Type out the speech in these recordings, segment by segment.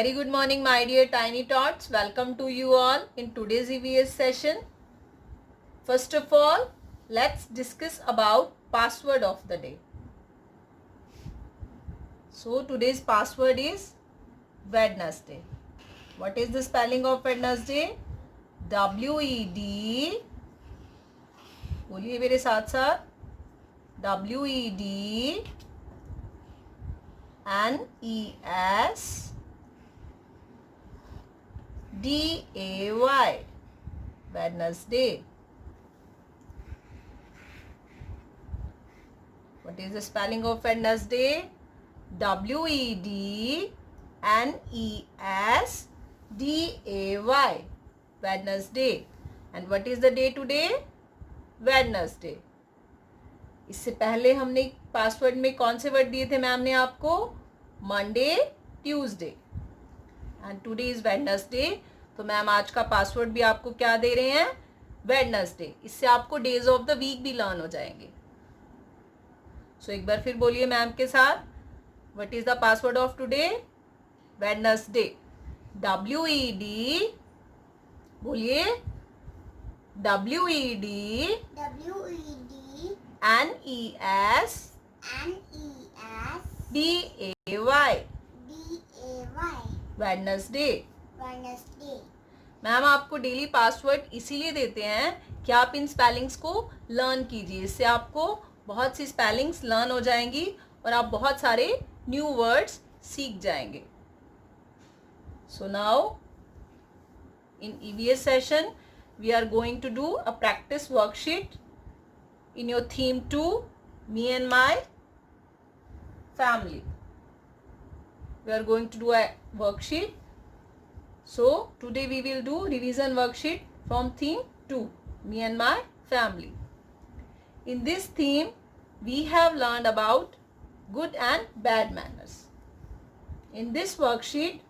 Very good morning, my dear Tiny Tots. Welcome to you all in today's EVS session. First of all, let's discuss about password of the day. So today's password is Wednesday. What is the spelling of Wednesday? W-E-D. बोलिए मेरे साथ साथ. W-E-D-N-E-S-D-A-Y. Wednesday. What is the spelling of Wednesday? W-E-D-N-E-S-D-A-Y. Wednesday. And what is the day today? Wednesday. इससे पहले हमने password में कौन से वर्ड दिए थे मैम ने आपको? Monday, Tuesday and today is Wednesday. तो मैम आज का पासवर्ड भी आपको क्या दे रहे हैं? वेडनेसडे. इससे आपको डेज ऑफ द वीक भी लर्न हो जाएंगे. सो एक बार फिर बोलिए मैम के साथ. What is the password of today? Wednesday. W-E-D. बोलिए. W-E-D N-E-S D-A-Y. Wednesday. Ma'am आपको डेली पासवर्ड इसीलिए देते हैं कि आप इन स्पेलिंग्स को लर्न कीजिए. इससे आपको बहुत सी स्पेलिंग्स लर्न हो जाएंगी और आप बहुत सारे न्यू वर्ड्स सीख जाएंगे. So now in EVS session we are going to do a practice worksheet in your theme 2, me and my family. We are going to do a worksheet. So today we will do revision worksheet from theme 2, me and my family. In this theme we have learned about good and bad manners. In this worksheet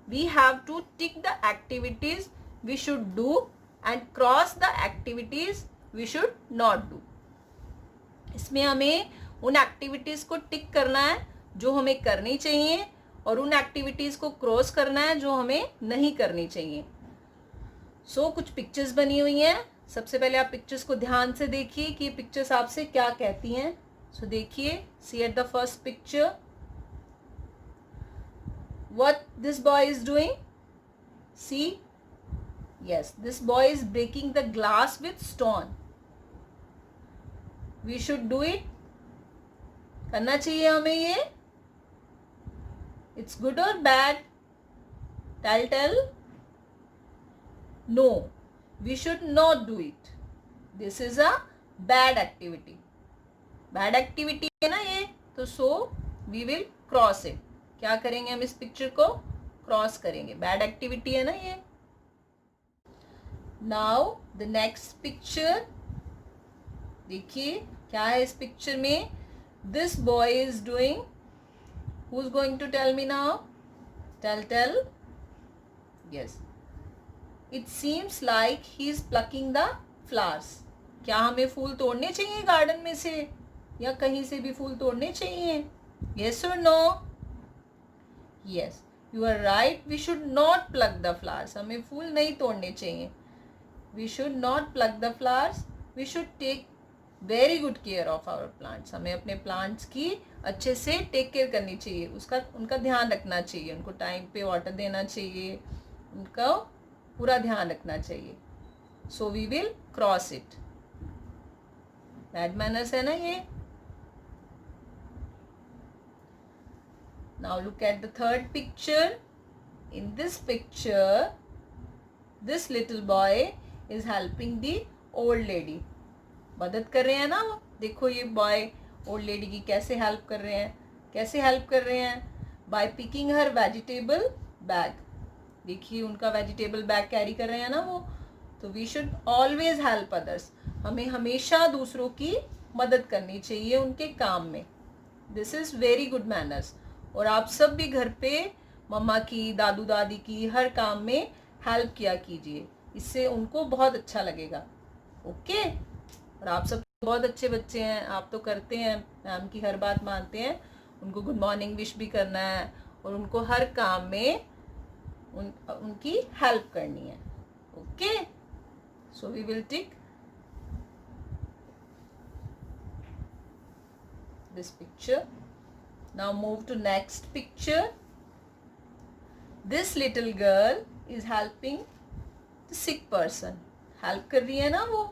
we have to tick the activities we should do and cross the activities we should not do. इसमें हमें उन activities को टिक करना है जो हमें करनी चाहिए और उन एक्टिविटीज़ को क्रॉस करना है जो हमें नहीं करनी चाहिए. सो कुछ पिक्चर्स बनी हुई हैं. सबसे पहले आप पिक्चर्स को ध्यान से देखिए कि ये पिक्चर्स आपसे क्या कहती हैं. सो देखिए. See at the first picture. What this boy is doing? See. Yes, this boy is breaking the glass with stone. We should do it. करना चाहिए हमें ये. It's good or bad? Tell. No, we should not do it. This is a bad activity. Bad activity है ना ये. तो so we will cross it. क्या करेंगे हम इस पिक्चर को? क्रॉस करेंगे. बैड एक्टिविटी है ना ये. Now the next picture. देखिए क्या है इस पिक्चर में? This boy is doing. Who's going to tell me now? Tell. Yes. It seems like he is plucking the flowers. क्या हमें फूल तोड़ने चाहिए गार्डन में से या कहीं से भी फूल तोड़ने चाहिए? Yes or no? Yes. You are right. We should not pluck the flowers. हमें फूल नहीं तोड़ने चाहिए. We should not pluck the flowers. We should take very good care of our plants. हमें अपने plants की अच्छे से टेक केयर करनी चाहिए. उनका ध्यान रखना चाहिए. उनको टाइम पे वाटर देना चाहिए. उनका पूरा ध्यान रखना चाहिए. So we will cross it. Bad manners है ना ये. Now look at the third picture. In this picture, this little boy is helping the old lady. मदद कर रहे हैं ना वो. देखो ये बॉय ओल्ड लेडी की कैसे हेल्प कर रहे हैं. कैसे हेल्प कर रहे हैं? बाय पिकिंग हर वेजिटेबल बैग. देखिए उनका वेजिटेबल बैग कैरी कर रहे हैं ना वो. तो we should always help others. हमें हमेशा दूसरों की मदद करनी चाहिए उनके काम में. This is very good manners. और आप सब भी घर पे मम्मा की, दादू दादी की हर काम में हेल्प किया कीजिए. इससे उनको बहुत अच्छा लगेगा. ओके. और आप सब बहुत अच्छे बच्चे हैं. आप तो करते हैं, मैम की हर बात मानते हैं. उनको गुड मॉर्निंग विश भी करना है और उनको हर काम में उनकी हेल्प करनी है. Okay, so we will tick this picture. Now move to next picture. This little girl is helping the sick person. Help कर रही है ना वो.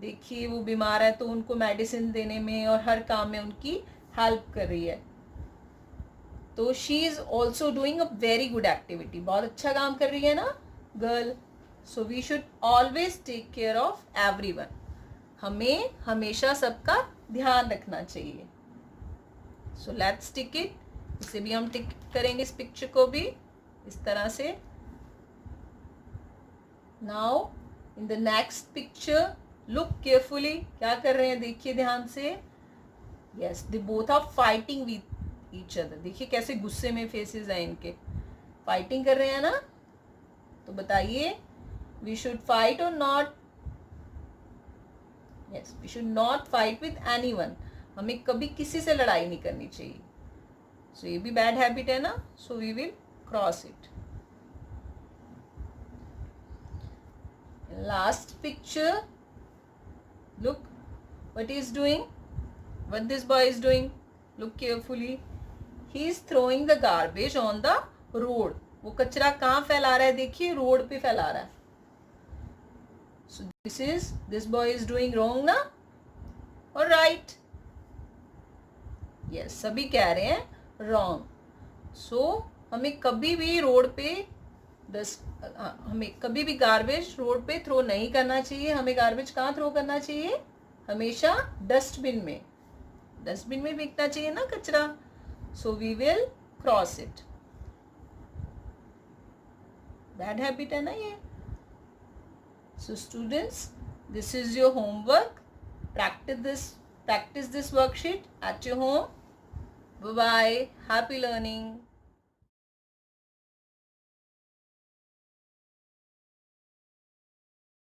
देखिए वो बीमार है तो उनको मेडिसिन देने में और हर काम में उनकी हेल्प कर रही है. तो she is also doing a very good activity. बहुत अच्छा काम कर रही है ना girl. So we should always take care of everyone. हमें हमेशा सबका ध्यान रखना चाहिए. So let's tick it. इसे भी हम टिक करेंगे, इस पिक्चर को भी इस तरह से. Now in the next picture look carefully. क्या कर रहे हैं देखिए ध्यान से. Yes, they both are fighting with each other. देखिए कैसे गुस्से में फेसेस हैं इनके. फाइटिंग कर रहे हैं ना. तो बताइए, we should fight or not. Yes, we should not fight with anyone. हमें कभी किसी से लड़ाई नहीं करनी चाहिए. सो ये भी बैड हैबिट है ना. So we will cross it. Last picture, look what he is doing, what this boy is doing. Look carefully. He is throwing the garbage on the road. वो कचरा कहाँ फैला रहा है देखिए, रोड पे फैला रहा है. So this boy is doing wrong ना or right? Yes, सभी कह रहे हैं wrong. So हमें कभी भी रोड पे हमें कभी भी गार्बेज रोड पे थ्रो नहीं करना चाहिए. हमें गार्बेज कहाँ थ्रो करना चाहिए? हमेशा डस्टबिन में. डस्टबिन में फेंकना चाहिए ना कचरा. So we will cross it. Bad habit है ना ये. So students, this is your homework. practice this worksheet at your home. Bye bye. Happy learning.